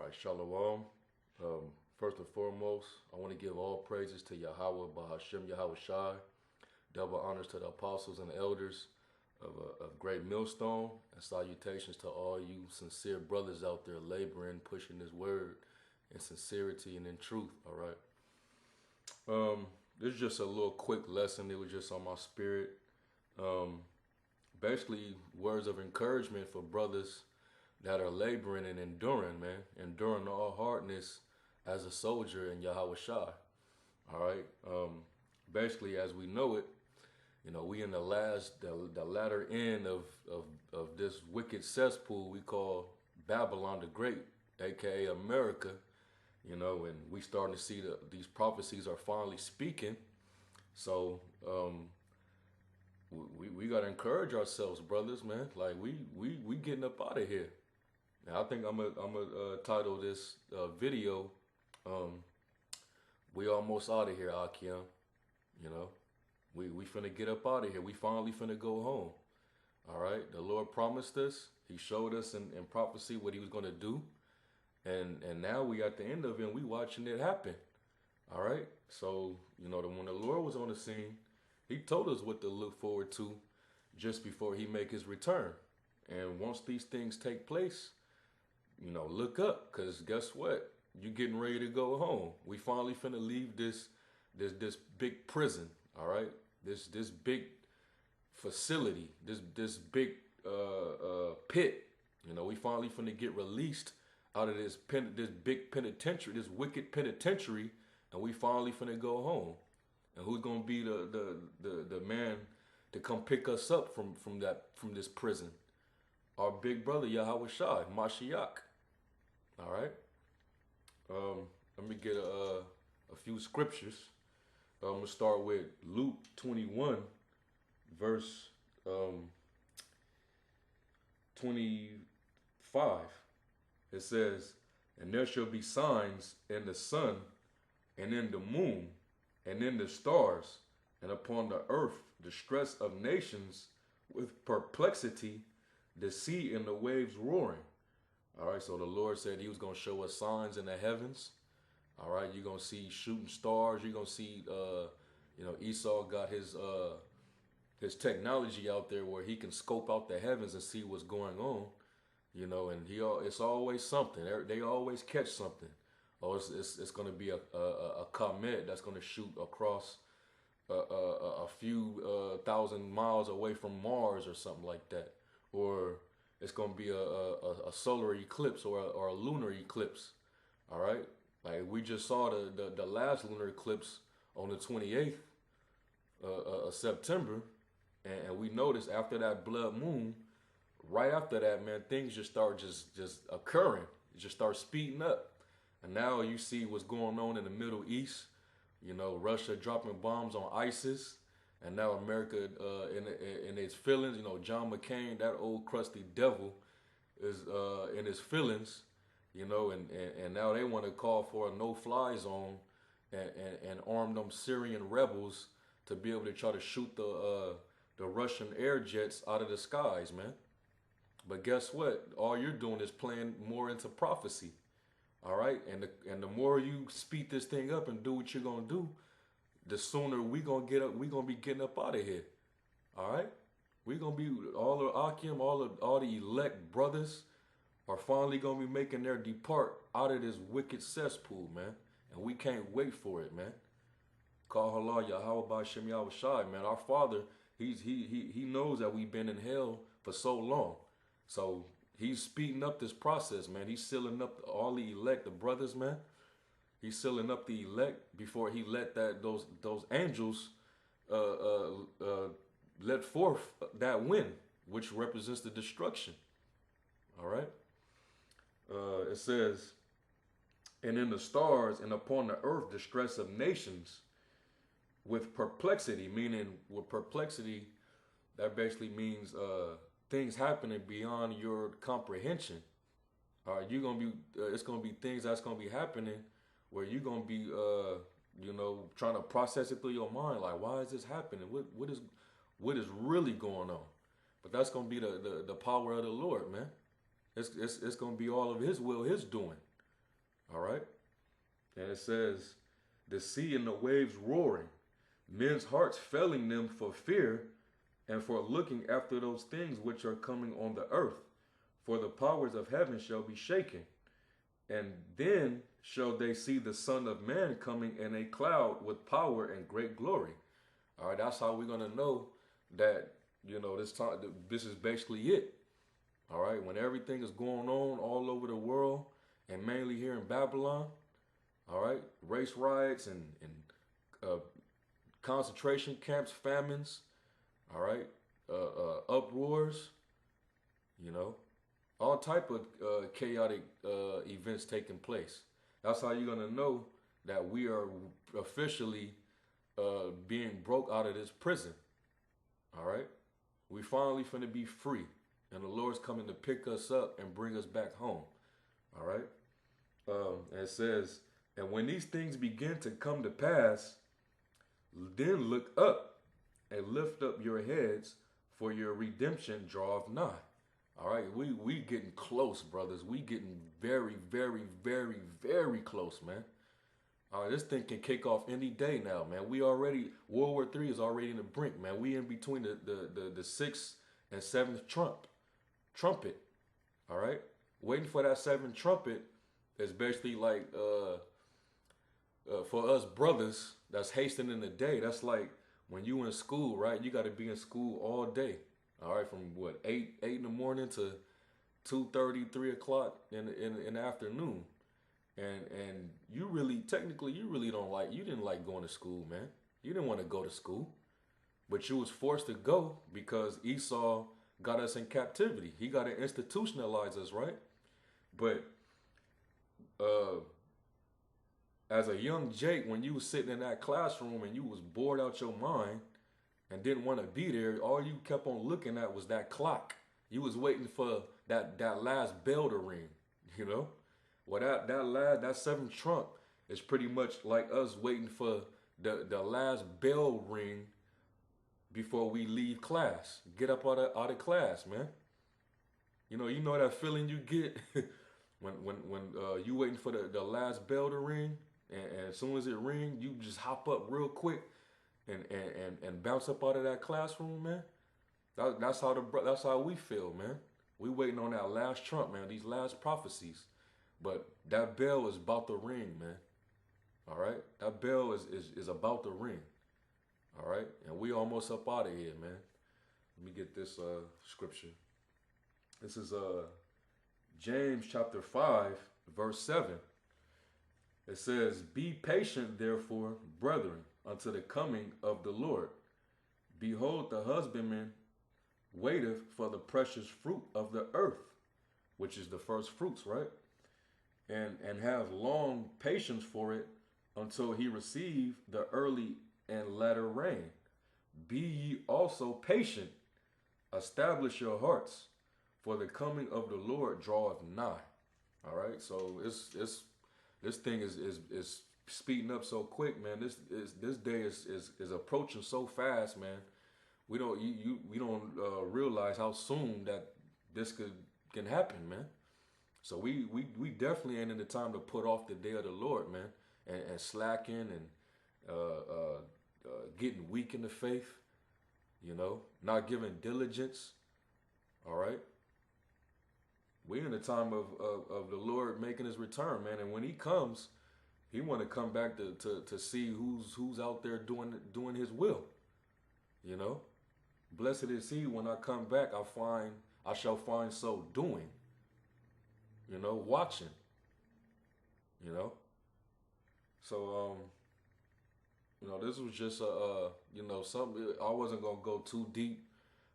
All right, Shalom. First and foremost, I want to give all praises to Yahweh, Ahchyam, Yahweh Shai. Double honors to the apostles and elders of Great Millstone, and salutations to all you sincere brothers out there laboring, pushing this word in sincerity and in truth. All right. This is just a little quick lesson. It was just on my spirit. Um, Basically, words of encouragement for brothers that are laboring and enduring, man, enduring all hardness as a soldier in Yahweh Shai. All right. Basically, as we know it, we in the latter end of this wicked cesspool we call Babylon the Great, aka America. And we starting to see these prophecies are finally speaking. So we gotta encourage ourselves, brothers, man. Like we getting up out of here. Now, I think I'm gonna title this video, um, "We almost out of here, Ahchyam." You know, we finna get up out of here. We finally finna go home. All right. The Lord promised us. He showed us in prophecy what He was gonna do, and now we at the end of it. And we watching it happen. All right. So when the Lord was on the scene, He told us what to look forward to just before He make His return. And once these things take place, look up, cause guess what? You getting ready to go home. We finally finna leave this big prison. All right, this big facility, this big pit. We finally finna get released out of this big penitentiary, this wicked penitentiary, and we finally finna go home. And who's gonna be the man to come pick us up from this prison? Our big brother Yahweh Shai, Mashiach. All right. Let me get a few scriptures. I'm gonna start with Luke 21, verse 25. It says, "And there shall be signs in the sun, and in the moon, and in the stars, and upon the earth distress of nations with perplexity, the sea and the waves roaring." All right, so the Lord said He was going to show us signs in the heavens. All right, you're going to see shooting stars. You're going to see, Esau got his technology out there where he can scope out the heavens and see what's going on. And it's always something. They always catch something. Oh, it's going to be a comet that's going to shoot across a few thousand miles away from Mars or something like that, or it's going to be a solar eclipse or a lunar eclipse. All right, like we just saw the last lunar eclipse on the 28th of September, and we noticed after that blood moon, right after that, man, things just start just occurring. It just starts speeding up. And now you see what's going on in the Middle East. Russia dropping bombs on ISIS, and now America in its feelings. John McCain, that old crusty devil, is in his feelings. And now they want to call for a no-fly zone and arm them Syrian rebels to be able to try to shoot the Russian air jets out of the skies, man. But guess what? All you're doing is playing more into prophecy. All right, and the more you speed this thing up and do what you're gonna do, the sooner we gonna get up. We gonna be getting up out of here. All right, we gonna be all the Ahchyam, all the elect brothers are finally gonna be making their depart out of this wicked cesspool, man. And we can't wait for it, man. Call halal Yahweh B'Shem Yahweh Shai, man. Our Father, he knows that we've been in hell for so long, so He's speeding up this process, man. He's sealing up all the elect, the brothers, man. He's sealing up the elect before He let those angels let forth that wind, which represents the destruction. All right. It says, "And in the stars and upon the earth distress of nations with perplexity," meaning with perplexity, that basically means things happening beyond your comprehension. All right, you're gonna be. It's gonna be things that's gonna be happening where you're gonna be, trying to process it through your mind. Like, why is this happening? What is really going on? But that's gonna be the power of the Lord, man. It's gonna be all of His will, His doing. All right. And it says, the sea and the waves roaring, men's hearts failing them for fear and for looking after those things which are coming on the earth. For the powers of heaven shall be shaken. And then shall they see the Son of Man coming in a cloud with power and great glory. All right, that's how we're going to know that, this time, this is basically it. All right, when everything is going on all over the world and mainly here in Babylon, all right, race riots and concentration camps, famines, all right, uproars, you know, all type of chaotic events taking place. That's how you're gonna know that we are officially being broke out of this prison. All right, we finally finna be free, and the Lord's coming to pick us up and bring us back home. All right, and it says, and when these things begin to come to pass, then look up and lift up your heads, for your redemption draweth nigh. All right, we getting close, brothers. We getting very, very, very, very close, man. All right, this thing can kick off any day now, man. We already World War III is already in the brink, man. We in between the sixth and seventh trumpet. All right, waiting for that seventh trumpet is basically like for us brothers that's hastening the day. That's like when you in school, right? You got to be in school all day. All right, from what 8 in the morning to 2:30, 3 o'clock in the afternoon, and you really technically you really you didn't like going to school, man. You didn't want to go to school, but you was forced to go because Esau got us in captivity. He got to institutionalize us, right? But as a young Jake, when you was sitting in that classroom and you was bored out your mind and didn't want to be there, all you kept on looking at was that clock. You was waiting for that last bell to ring, you know? Well, that seventh trump is pretty much like us waiting for the last bell ring before we leave class. Get up out of class, man. You know that feeling you get when you waiting for the last bell to ring, and as soon as it ring, you just hop up real quick and bounce up out of that classroom, man. That's how we feel, man. We waiting on that last trump, man. These last prophecies, but that bell is about to ring, man. All right, that bell is about to ring. All right, and we almost up out of here, man. Let me get this scripture. This is James chapter 5, verse 7. It says, be patient, therefore, brethren, unto the coming of the Lord. Behold, the husbandman waiteth for the precious fruit of the earth, which is the first fruits, right? And have long patience for it until he receive the early and latter rain. Be ye also patient, establish your hearts, for the coming of the Lord draweth nigh. All right, so this thing is speeding up so quick, man. This day is approaching so fast, man. We don't realize how soon that this can happen, man. So we definitely ain't in the time to put off the day of the Lord, man, and slacking and getting weak in the faith, not giving diligence. All right. We're in the time of the Lord making his return, man. And when he comes, he want to come back to see who's out there doing his will. Blessed is he when I come back, I shall find so doing. Watching. So this was just something. I wasn't gonna go too deep.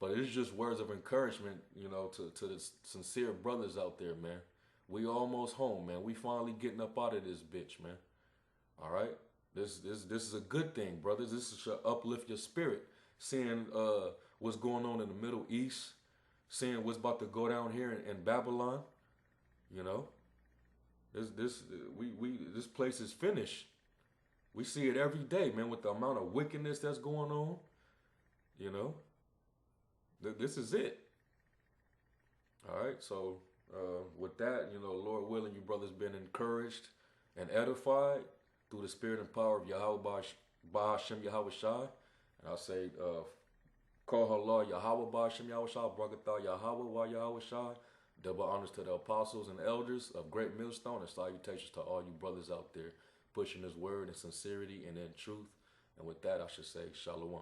But it's just words of encouragement, to the sincere brothers out there, man. We almost home, man. We finally getting up out of this bitch, man. All right? This is a good thing, brothers. This should uplift your spirit. Seeing what's going on in the Middle East, seeing what's about to go down here in Babylon, this place is finished. We see it every day, man, with the amount of wickedness that's going on, This is it. All right. So with that, Lord willing, you brothers been encouraged. and edified through the spirit and power of Yahweh Bahashem Yahweh Shai. And I say, call her Lord Yahweh Bahashem Yahweh Shai, Bragatha Yahweh Wa Yahweh Shai. Double honors to the apostles and elders of Great Millstone, and salutations to all you brothers out there pushing this word in sincerity and in truth. And with that, I should say, Shalom.